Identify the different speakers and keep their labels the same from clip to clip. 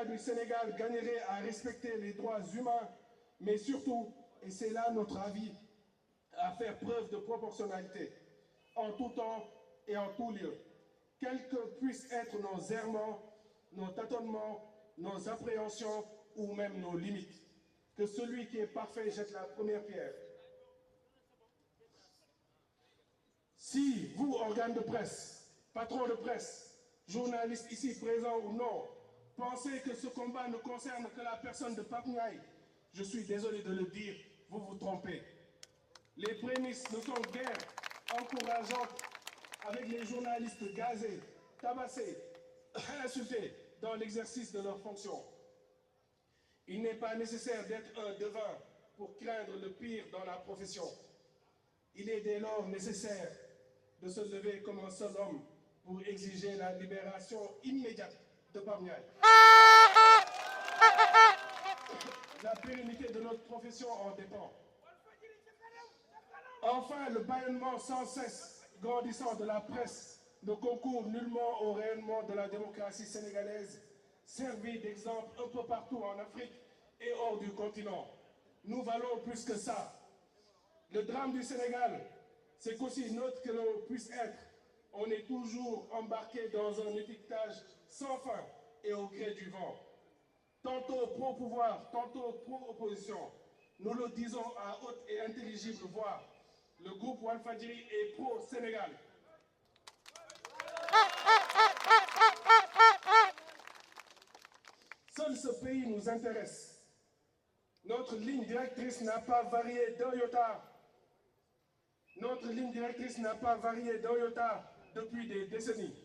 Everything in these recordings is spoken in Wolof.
Speaker 1: du Sénégal gagnerait à respecter les droits humains, mais surtout, et c'est là notre avis, à faire preuve de proportionnalité, en tout temps et en tout lieu. Quels que puissent être nos errements, nos tâtonnements, nos appréhensions ou même nos limites. Que celui qui est parfait jette la première pierre. Si vous, organes de presse, patrons de presse, journalistes ici présents ou non, pensez que ce combat ne concerne que la personne de Pape Ndiaye, je suis désolé de le dire, vous vous trompez. Les prémices ne sont guère encourageantes avec les journalistes gazés, tabassés, insultés dans l'exercice de leurs fonctions. Il n'est pas nécessaire d'être un devin pour craindre le pire dans la profession. Il est dès lors nécessaire de se lever comme un seul homme pour exiger la libération immédiate de Pape Ndiaye. La pérennité de notre profession en dépend. Enfin, le bâillonnement sans cesse grandissant de la presse ne concourt nullement au rayonnement de la démocratie sénégalaise, servie d'exemple un peu partout en Afrique et hors du continent. Nous valons plus que ça. Le drame du Sénégal, c'est qu'aussi neutre que l'on puisse être, on est toujours embarqué dans un étiquetage sans fin et au gré du vent. Tantôt pro-pouvoir, tantôt pro-opposition. Nous le disons à haute et intelligible voix. Le groupe Walfadjri est pro-Sénégal. Seul ce pays nous intéresse. Notre ligne directrice n'a pas varié d'un iota. Notre ligne directrice n'a pas varié d'un iota depuis des décennies.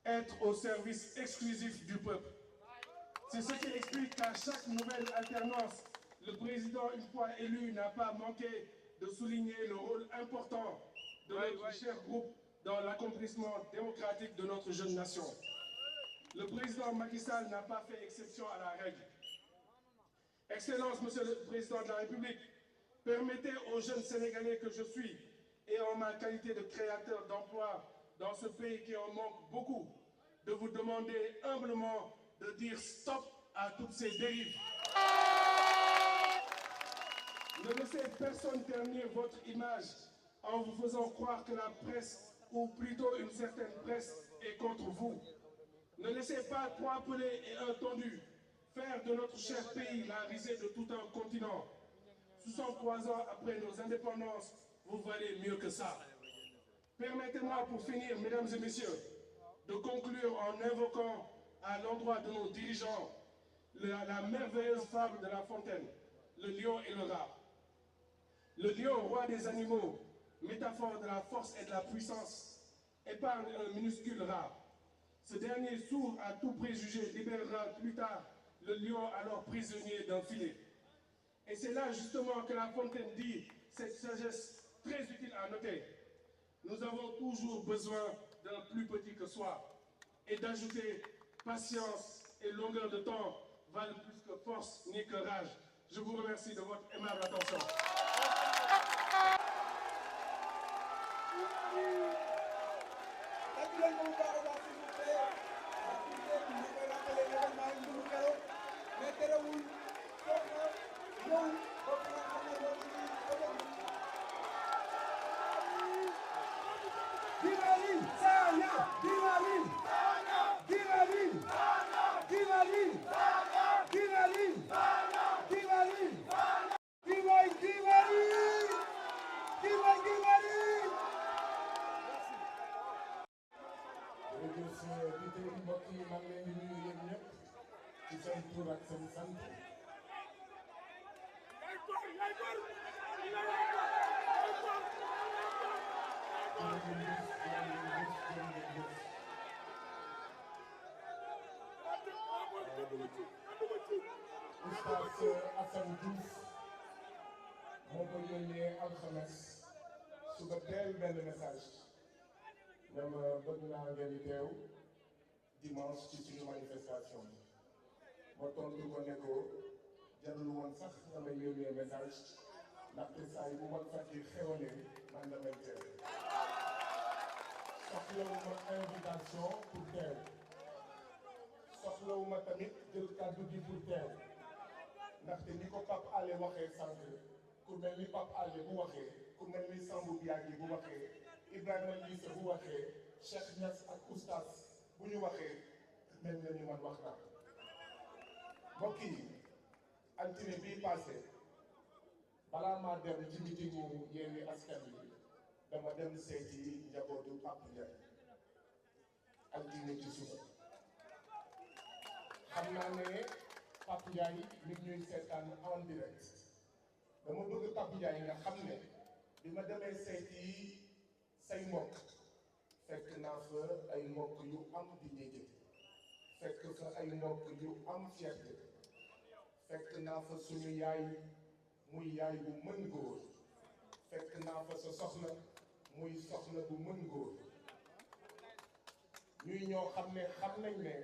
Speaker 1: Être au service exclusif du peuple. C'est ce qui explique qu'à chaque nouvelle alternance, le président, une fois élu, n'a pas manqué de souligner le rôle important de notre cher groupe dans l'accomplissement démocratique de notre jeune nation. Le président Macky Sall n'a pas fait exception à la règle. Excellence, Monsieur le Président de la République, permettez aux jeunes Sénégalais que je suis, et en ma qualité de créateur d'emplois dans ce pays qui en manque beaucoup, de vous demander humblement de dire stop à toutes ces dérives. Ne laissez personne ternir votre image en vous faisant croire que la presse, ou plutôt une certaine presse, est contre vous. Ne laissez pas trois pelés et un tondu faire de notre cher pays la risée de tout un continent. 63 ans après nos indépendances, vous valez mieux que ça. Permettez-moi pour finir, mesdames et messieurs, de conclure en invoquant à l'endroit de nos dirigeants la merveilleuse fable de La Fontaine, le lion et le rat. Le lion, roi des animaux, métaphore de la force et de la puissance, épargne un minuscule rat. Ce dernier, sourd à tout préjugé, libérera plus tard le lion alors prisonnier d'un filet. Et c'est là justement que La Fontaine dit cette sagesse très utile à noter. Nous avons toujours besoin d'un plus petit que soi. Et d'ajouter patience et longueur de temps valent plus que force ni que rage. Je vous remercie de votre aimable attention.
Speaker 2: Assane Diouf moo ko yónnee alxames suba teel benn message ne ma bëgg naa ngeen teew dimanche ci suñu manifestation bi ma tontu ko ne ko jarul woon sax damay yónnee message ndaxte saa yi bu Walfadjri xewalee man damay teew soxlawuma invitation pour teew soxlawuma tamit jël kàddu gi pour teew ndaxte ni ko Pape Alé waxee sànq ku mel ni Pape Alé bu waxee ku mel ni Sambou Biagui bu waxee Ibrahima Lissa bu waxee Cheikh Niass ak Oustaz bu ñu waxee mel na ni man wax naa mbokk yi altine bii passé balaa maa dem ci meetingu Yewwi Askan Wi dama dem seeti njabootu Pape Ndiaye altine ci suba xam naa ne Pape Ndiaye nit ñuy seetaan en direct dama bëgg Pape Ndiaye nga xam ne bi ma demee seeti say mbokk fekk naa fa ay mbokk yu am dignité fekk fa ay mbokk yu am fierté fekk naa fa suñu yaay muy yaay bu mën góor fekk naa fa sa soxna muy soxna bu mën góor ñuy ñoo xam ne xam nañ ne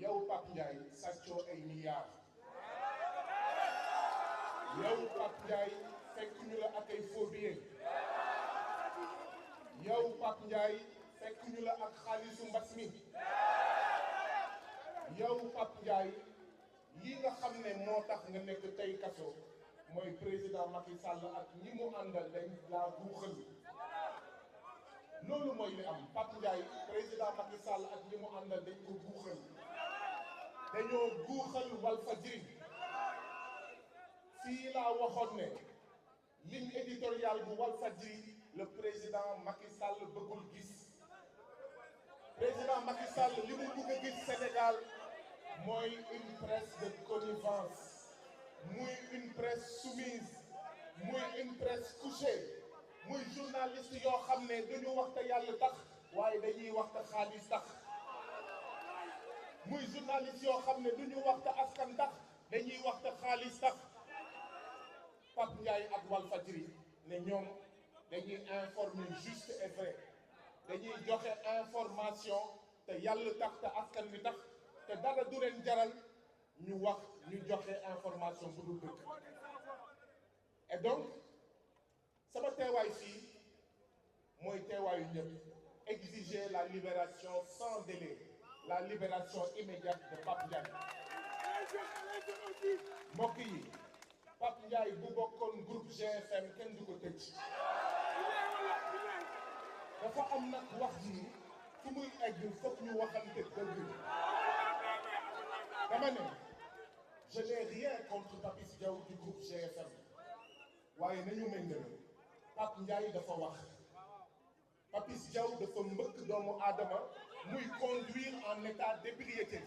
Speaker 2: yow Pape Ndiaye sàccoo ay milliards yow Pape Ndiaye fekk ñu la ak ay faux billets yow Pape Ndiaye fekk ñu la ak xaalisu mbas mi yow Pape Ndiaye lii nga xam ne moo tax nga nekk tey kaso mooy président Macky Sall ak ñi mu àndal dañ laa guuxal loolu mooy li am Pape Ndiaye président Macky Sall ak ñi mu àndal dañ ko guuxal dañoo guuxal Walfadjri fii laa waxoon ne ligne éditoriale bu Walfadjri le président Macky Sall bëggul gis président Macky Sall li mu bëgg a gis Sénégal mooy une presse de connivence muy une presse soumise muy une presse couchée muy journaliste yoo xam ne dañu wax te yàlla tax waaye dañuy wax te xaalis tax muy journaliste yoo xam ne duñu wax te askan tax dañuy wax te xaalis tax Pape Ndiaye ak Walfadjri ne ñoom dañuy informer juste et vrai dañuy joxe information te yàlla tax te askan wi tax te dara du leen jaral ñu wax ñu joxe information bu dul dëkk et donc sama teewaay fii mooy teewaayu ñëpp exiger la libération sans délai la libération immédiate de Pape Ndiaye mbokk yi Pape Ndiaye bu bokkoon groupe GFM kenn du ko tëj dafa am nag wax ji fu muy egg foog ñu waxante dëgg dama ne je n'ai rien contre Papis Diaw du groupe GFM waaye nañu méngale Pape Ndiaye dafa wax Papis Diaw dafa mbëkk doomu aadama muy conduire en état d'ébriété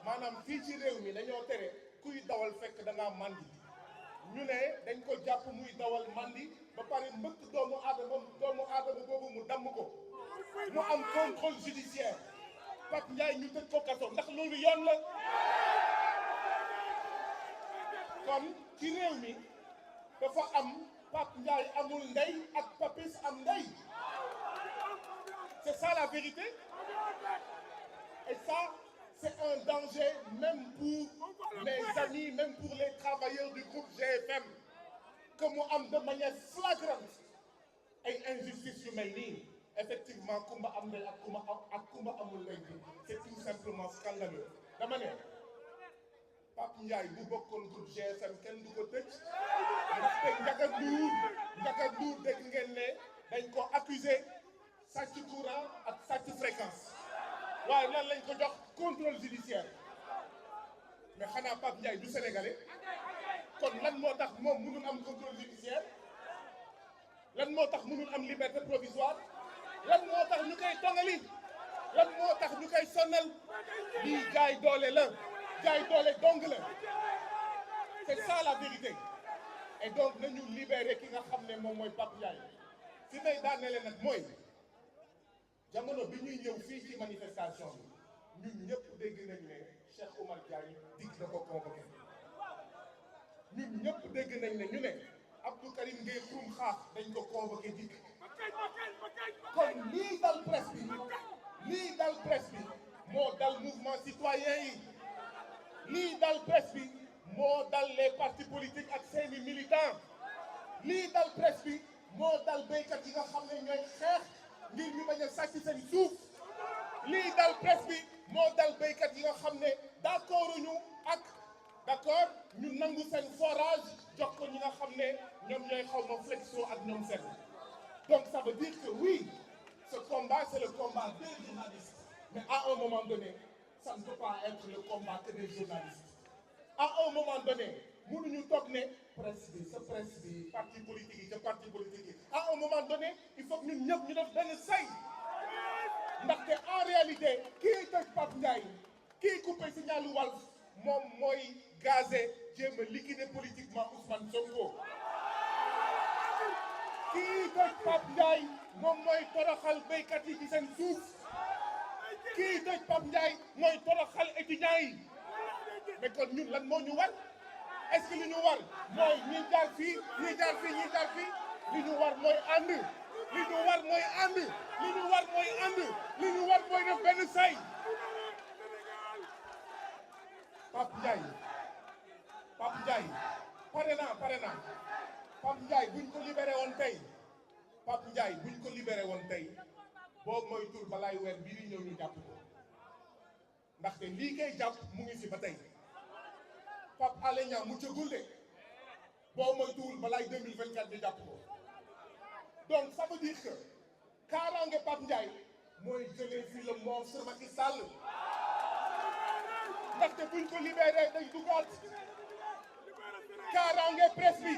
Speaker 2: maanaam fii ci réew mi dañoo tere kuy dawal fekk da ngaa màndi ñu ne dañ ko jàpp muy dawal màndi ba pare mbëkk doomu aadama boobu mu damm ko mu am contrôle judiciaire Pape Ndiaye ñu tëj ko kaso ndax loolu yoon la kon ci réew mi dafa am Pape Ndiaye amul ndey ak Papis am ndey c'est ça la vérité et ça c'est un danger même pour mes amis même pour les travailleurs du groupe GFM que mu am de manière flagrante ay injustice yu mel nii effectivement kumba am ndey ak kumba amul ndey bi c'est tout simplement scandaleux dama ne Pape Ndiaye bu bokkoon groupe GFM kenn du ko tëj te Ndiaga Ndour dégg ngeen ne dañ ko accusé sàcc courant ak sàcc fréquence waaye lan lañ ko jox contrôle judiciaire mais xanaa Pape Ndiaye du sénégalais kon lan moo tax moom mënul am contrôle judiciaire lan moo tax mënul am liberté provisoire lan moo tax ñu koy tongali lan moo tax ñu koy sonnal lii jaay doole la jaay doole dong la c'est ça la vérité et donc nañu libérer ki nga xam ne moom mooy Pape Ndiaye fi may daanele nag mooy jamono bi ñuy ñëw fii ci manifestation bi ñun ñëpp dégg nañ ne Cheikh Oumar Diagne dig na ko convoqué ñun ñëpp dégg nañ ne ñu ne Abdou Karim Gueye Xrum Xax dañ ko convoqué dig kon lii dal presse bi moo dal mouvement citoyen yi lii dal presse bi moo dal les partis politiques ak seeni militants lii dal presse bi moo dal béykat yi nga xam ne ñooy xeex ngir ñu bañ a sàcc seen suuf lii dal presse bi moo dal béykat yi nga xam ne d'accord ñu ak d'accord ñu nangu seen forage jox ko ñi nga xam ne ñoom ñooy xaw ma Flexo ak ñoom seen. Donc ça veut dire que oui, ce combat c'est le combat des journalistes, mais à un moment donné ça ne peut pas être le combat que des journalistes. À un moment donné mënuñu toog ne presse bi parti politique yi ca parti politique yi à un moment donné il faut que ñun ñëpp ñu def benn say ndaxte en réalité kii tëj Pape Ndiaye kii coupé signalu Walf moom mooy gazé jéem a liquider politiquement Ousmane Sonko. kii tëj Pape Ndiaye moom mooy toroxal béykat yi ci seen suuf kii tëj Pape Ndiaye mooy toroxal étudiants yi mais kon ñun lan moo ñu war est-ce que li ñu war mooy ñi jaar fii ñi jaar fii ñi jaar fii li ñu war mooy ànd li ñu war mooy ànd li ñu war mooy ànd li ñu war mooy def benn say. Pape Ndiaye pare naa Pape Ndiaye buñ ko libéré woon tey Pape Ndiaye buñ ko libéré woon tey boo moytuwul balaay weer bii di ñëw ñu jàpp ko ndaxte lii koy jàpp mu ngi fi ba tey Pape Alé Niang mu cëgul de boo moytuwul balaay 2024 ñu jàpp ko donc ça veut dire que kaaraange Pape Ndiaye mooy jëlee fii le monstre Macky Sall ndaxte buñ ko libéré day dugaat kaaraange presse bi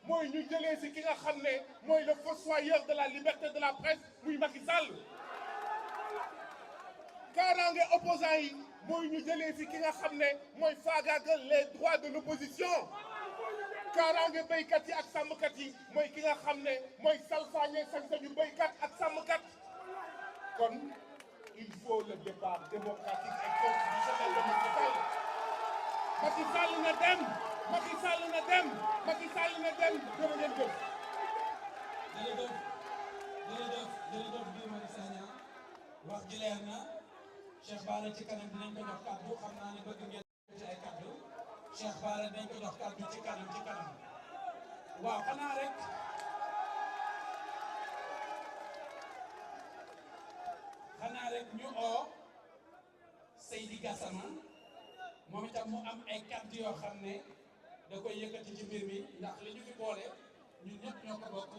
Speaker 2: mooy ñu jëlee si ki nga xam ne mooy le fossoyeur de la liberté de la presse muy Macky Sall kaaraange opposants yi mooy ñu jëlee si ki nga xam ne mooy faagaagal les droits de l'opposition kaaraange béykat yi ak sàmmkat yi mooy ki nga xam ne mooy salfaañe sañ-sañu béykat ak sàmmkat kon il faut le débat démocratique et constitutionnel de Macky Sall. Macky Sall na dem Macky Sall na dem Macky Sall na dem jërë ngeen jëf.
Speaker 3: jërëjëf Guy Marius Sagna wax ji leer na Cheikh Bara ci kanam dinañ ko jox kàddu xam naa ne bëgg ngeen ci ay kàddu Cheikh Bara dinañ ko jox kàddu ci kanam waaw xanaa rek ñu oo Seydi Gassama moom itam mu am ay kàddu yoo xam ne da koy yëkkati ci mbir mi ndax li ñu fi boole ñun ñëpp ñoo ko bokk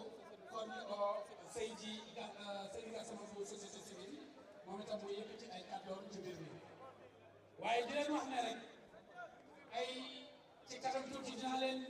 Speaker 3: kon ñu oo Seydi Gassama bu société civile moom itam mu yëkkati ay kàddoom ci mbir mi waaye di leen wax ne rek ay ci kanam tuuti dinaa leen